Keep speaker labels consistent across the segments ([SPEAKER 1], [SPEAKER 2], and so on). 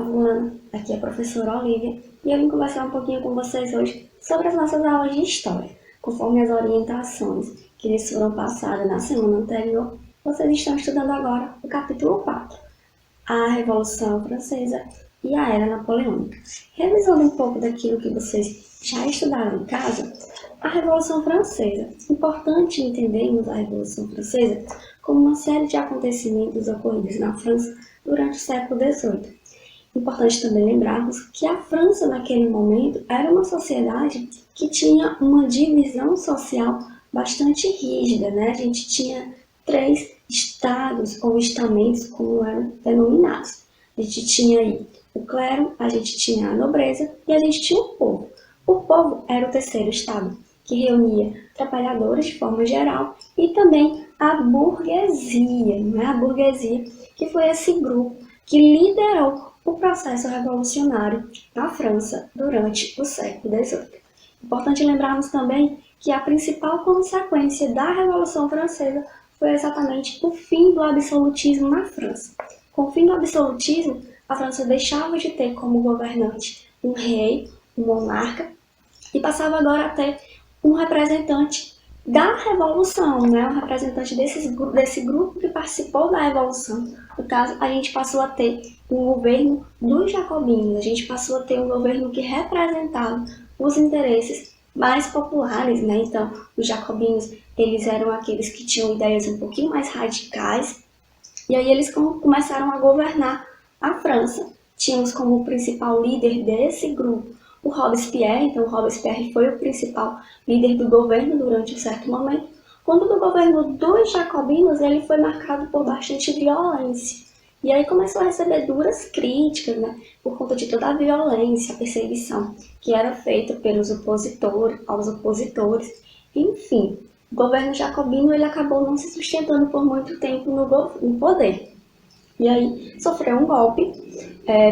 [SPEAKER 1] Ana, aqui é a professora Olivia, e eu vim conversar um pouquinho com vocês hoje sobre as nossas aulas de História. Conforme as orientações que lhes foram passadas na semana anterior, vocês estão estudando agora o capítulo 4, a Revolução Francesa e a Era Napoleônica. Revisando um pouco daquilo que vocês já estudaram em casa, a Revolução Francesa. Importante entendermos a Revolução Francesa como uma série de acontecimentos ocorridos na França durante o século XVIII. Importante também lembrarmos que a França, naquele momento, era uma sociedade que tinha uma divisão social bastante rígida, né? A gente tinha 3 estados ou estamentos, como eram denominados. A gente tinha aí o clero, a gente tinha a nobreza e a gente tinha o povo. O povo era o terceiro estado, que reunia trabalhadores de forma geral e também a burguesia, né? A burguesia, que foi esse grupo que liderou o processo revolucionário na França durante o século XVIII. Importante lembrarmos também que a principal consequência da Revolução Francesa foi exatamente o fim do absolutismo na França. Com o fim do absolutismo, a França deixava de ter como governante um rei, um monarca, e passava agora a ter um representante da Revolução, né? Um representante desse grupo que participou da Revolução. No caso, a gente passou a ter um governo dos jacobinos, a gente passou a ter um governo que representava os interesses mais populares, né? Então, os jacobinos, eles eram aqueles que tinham ideias um pouquinho mais radicais, e aí eles começaram a governar a França. Tínhamos como principal líder desse grupo o Robespierre. Então, o Robespierre foi o principal líder do governo durante um certo momento, quando do governo dos jacobinos ele foi marcado por bastante violência. E aí começou a receber duras críticas, né, por conta de toda a violência, a perseguição que era feita pelos aos opositores. Enfim, o governo jacobino ele acabou não se sustentando por muito tempo no poder. E aí sofreu um golpe,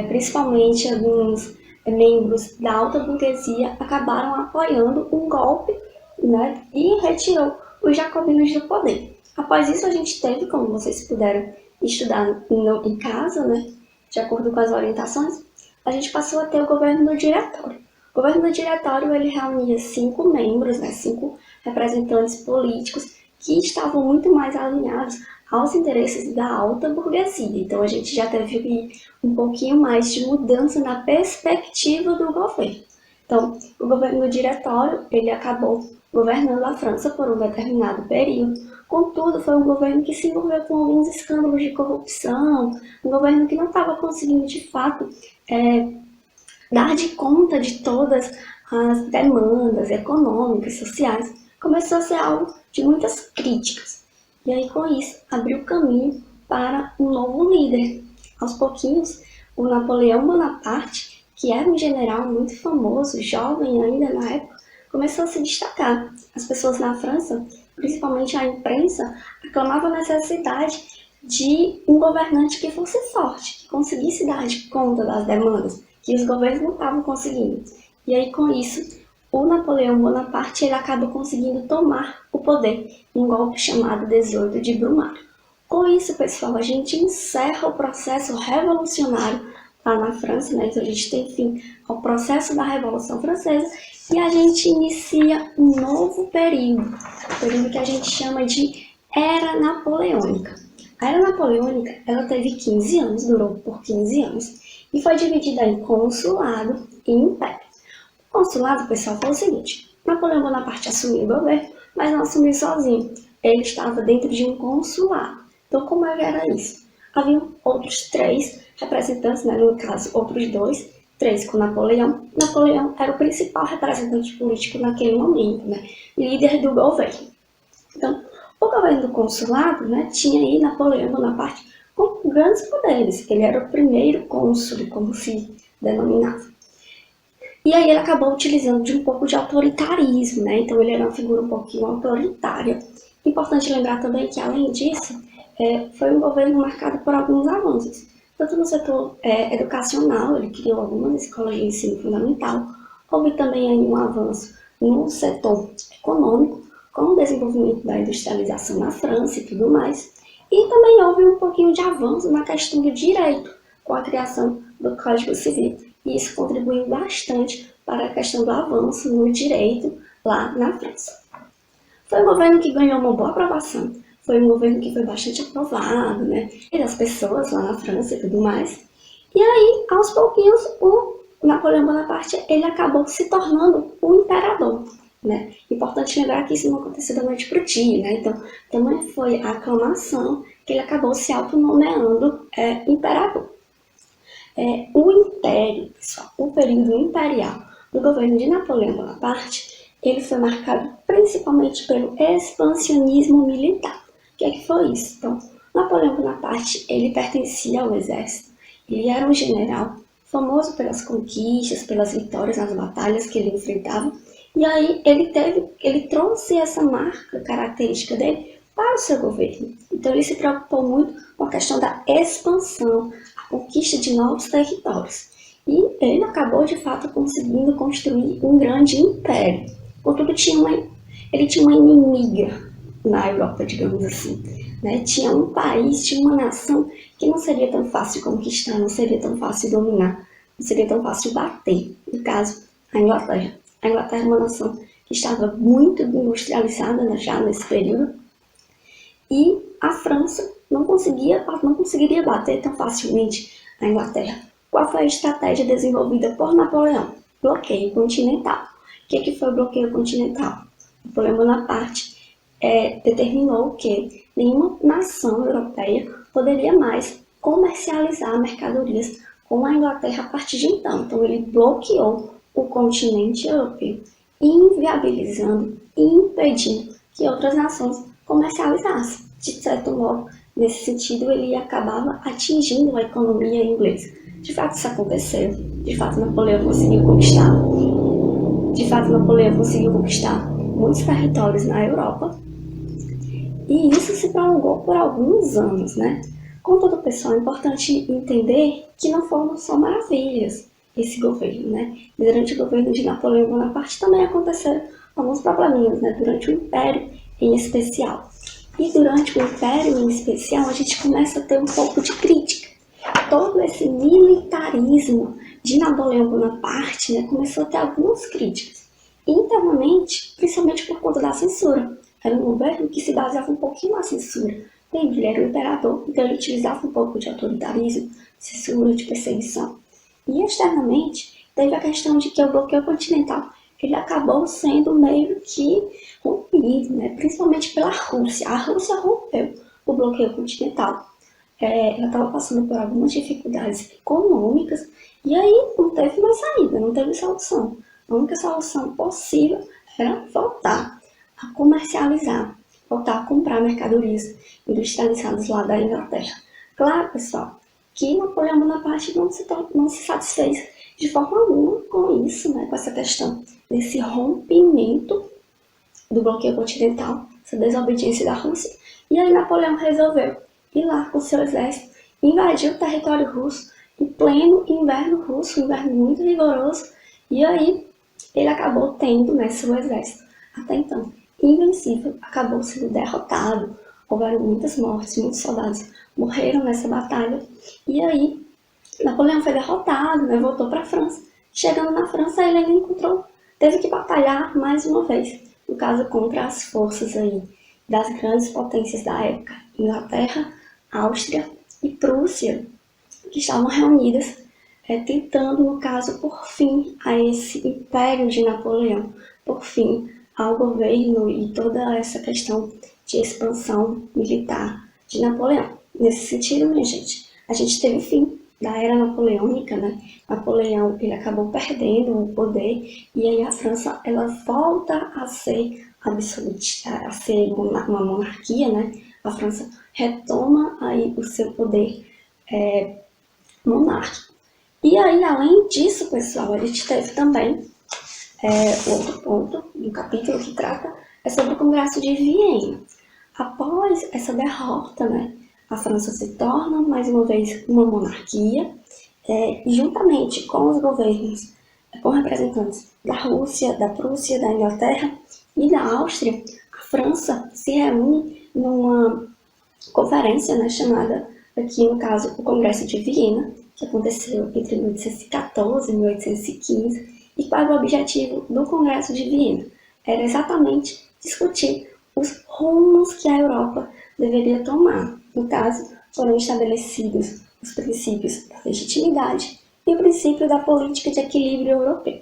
[SPEAKER 1] principalmente alguns membros da alta burguesia acabaram apoiando um golpe, né, e retirou os jacobinos do poder. Após isso, a gente teve, como vocês puderam estudar em casa, né, de acordo com as orientações, a gente passou a ter o governo do diretório. O governo do diretório ele reunia 5 membros, né, 5 representantes políticos que estavam muito mais alinhados aos interesses da alta burguesia. Então, a gente já teve um pouquinho mais de mudança na perspectiva do governo. Então, o governo diretório, ele acabou governando a França por um determinado período. Contudo, foi um governo que se envolveu com alguns escândalos de corrupção, um governo que não estava conseguindo, de fato, dar de conta de todas as demandas econômicas, sociais. Começou a ser algo de muitas críticas. E aí, com isso, abriu caminho para um novo líder. Aos pouquinhos, o Napoleão Bonaparte, que era um general muito famoso, jovem ainda na época, começou a se destacar. As pessoas na França, principalmente a imprensa, aclamavam a necessidade de um governante que fosse forte, que conseguisse dar de conta das demandas que os governos não estavam conseguindo. E aí, com isso, o Napoleão Bonaparte ele acaba conseguindo tomar o poder em um golpe chamado 18 de Brumário. Com isso, pessoal, a gente encerra o processo revolucionário lá na França, né? Então a gente tem fim ao processo da Revolução Francesa e a gente inicia um novo período que a gente chama de Era Napoleônica. A Era Napoleônica ela teve 15 anos, durou por 15 anos e foi dividida em consulado e império. O consulado, pessoal, foi o seguinte: Napoleão Bonaparte assumiu o governo, mas não assumiu sozinho. Ele estava dentro de um consulado. Então, como era isso? Havia outros 3 representantes, né? No caso, outros 2, 3 com Napoleão. Napoleão era o principal representante político naquele momento, né? Líder do governo. Então, o governo do consulado, né, tinha aí Napoleão Bonaparte com grandes poderes. Ele era o primeiro cônsul, como se denominava. E aí ele acabou utilizando de um pouco de autoritarismo, né? Então ele era uma figura um pouquinho autoritária. Importante lembrar também que, além disso, foi um governo marcado por alguns avanços. Tanto no setor educacional, ele criou algumas escolas de ensino fundamental. Houve também aí um avanço no setor econômico, com o desenvolvimento da industrialização na França e tudo mais. E também houve um pouquinho de avanço na questão do direito, com a criação do Código Civil. E isso contribuiu bastante para a questão do avanço no direito lá na França. Foi um governo que ganhou uma boa aprovação, foi um governo que foi bastante aprovado, né, pelas pessoas lá na França e tudo mais. E aí, aos pouquinhos, o Napoleão Bonaparte, ele acabou se tornando o imperador, né. Importante lembrar que isso não aconteceu da noite para o dia, né, então também foi a aclamação que ele acabou se autonomeando imperador. O Império, pessoal, o período imperial do governo de Napoleão Bonaparte, ele foi marcado principalmente pelo expansionismo militar. O que é que foi isso? Então, Napoleão Bonaparte, ele pertencia ao exército, ele era um general famoso pelas conquistas, pelas vitórias nas batalhas que ele enfrentava, e aí ele trouxe essa marca característica dele para o seu governo. Então ele se preocupou muito com a questão da expansão, a conquista de novos territórios. E ele acabou de fato conseguindo construir um grande império. Contudo, ele tinha uma inimiga na Europa, digamos assim. Né? Tinha um país, tinha uma nação que não seria tão fácil conquistar, não seria tão fácil dominar, não seria tão fácil bater. No caso, a Inglaterra. A Inglaterra é uma nação que estava muito industrializada já nesse período, e a França não conseguiria bater tão facilmente a Inglaterra. Qual foi a estratégia desenvolvida por Napoleão? Bloqueio continental. O que foi o bloqueio continental? Napoleão Bonaparte determinou que nenhuma nação europeia poderia mais comercializar mercadorias com a Inglaterra a partir de então. Então ele bloqueou o continente europeu, inviabilizando e impedindo que outras nações comercializassem. De certo modo, nesse sentido, ele acabava atingindo a economia inglesa. De fato, isso aconteceu. De fato, Napoleão conseguiu conquistar muitos territórios na Europa. E isso se prolongou por alguns anos, né? Contudo, pessoal, é importante entender que não foram só maravilhas esse governo, né? E durante o governo de Napoleão Bonaparte também aconteceram alguns probleminhas, né? Durante o Império em especial. E durante o Império em especial, a gente começa a ter um pouco de crítica. Todo esse militarismo de Napoleão Bonaparte, né, começou a ter algumas críticas. Internamente, principalmente por conta da censura. Era um governo que se baseava um pouquinho na censura. Ele era o imperador, então ele utilizava um pouco de autoritarismo, censura, de perseguição. E externamente, teve a questão de que o bloqueio continental ele acabou sendo meio que rompido, né? Principalmente pela Rússia. A Rússia rompeu o bloqueio continental. Ela estava passando por algumas dificuldades econômicas e aí não teve mais saída, não teve solução. A única solução possível era voltar a comercializar, voltar a comprar mercadorias industrializadas lá da Inglaterra. Claro, pessoal, que Napoleão Bonaparte não se satisfez de forma alguma com isso, né, com essa questão desse rompimento do bloqueio continental, essa desobediência da Rússia. E aí Napoleão resolveu ir lá com seu exército, invadir o território russo em pleno inverno russo, um inverno muito rigoroso, e aí ele acabou tendo, né, seu exército, até então, invencível, acabou sendo derrotado. Houveram muitas mortes, muitos soldados morreram nessa batalha, e aí Napoleão foi derrotado, né, voltou para a França. Chegando na França, ele ainda teve que batalhar mais uma vez, no caso contra as forças aí das grandes potências da época, Inglaterra, Áustria e Prússia, que estavam reunidas, tentando, no caso, por fim a esse império de Napoleão, por fim ao governo e toda essa questão de expansão militar de Napoleão. Nesse sentido, minha gente, a gente teve o fim da era napoleônica, né? Napoleão ele acabou perdendo o poder e aí a França ela volta a ser a ser uma monarquia, né? A França retoma aí o seu poder monárquico. E aí, além disso, pessoal, a gente teve também outro ponto do capítulo que trata sobre o Congresso de Viena. Após essa derrota, né, a França se torna mais uma vez uma monarquia, juntamente com os governos, com representantes da Rússia, da Prússia, da Inglaterra e da Áustria. A França se reúne numa conferência, né, chamada aqui no caso o Congresso de Viena, que aconteceu entre 1814 e 1815, e qual era o objetivo do Congresso de Viena? Era exatamente discutir os rumos que a Europa deveria tomar. No caso, foram estabelecidos os princípios da legitimidade e o princípio da política de equilíbrio europeu.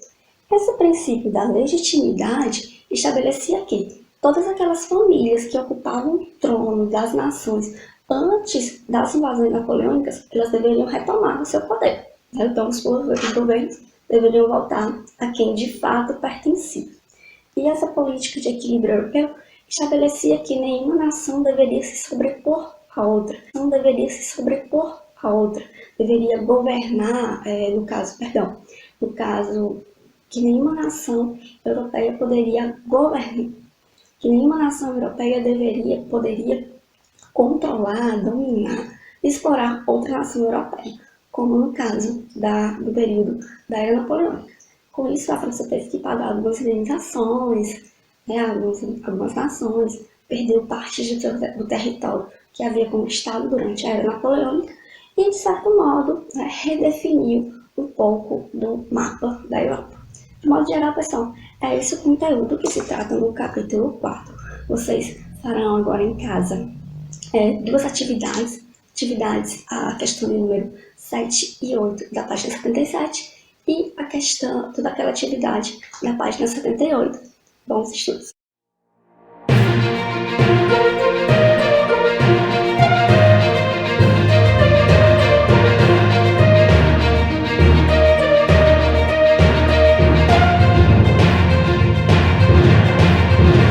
[SPEAKER 1] Esse princípio da legitimidade estabelecia que todas aquelas famílias que ocupavam o trono das nações antes das invasões napoleônicas, elas deveriam retomar o seu poder. Então, os governos deveriam voltar a quem de fato pertencia. E essa política de equilíbrio europeu estabelecia que nenhuma nação deveria se sobrepor à outra, não deveria se sobrepor à outra, deveria governar, no caso, que nenhuma nação europeia poderia governar, que nenhuma nação europeia poderia controlar, dominar, explorar outra nação europeia, como no caso do período da Era Napoleônica. Com isso, a França teve que pagar algumas indenizações, algumas nações, perdeu parte do território que havia conquistado durante a Era Napoleônica e, de certo modo, redefiniu um pouco do mapa da Europa. De modo geral, pessoal, é esse o conteúdo que se trata no capítulo 4. Vocês farão agora em casa duas atividades, a questão de número 7 e 8 da página 77 e a questão, toda aquela atividade da página 78. Bons estudos!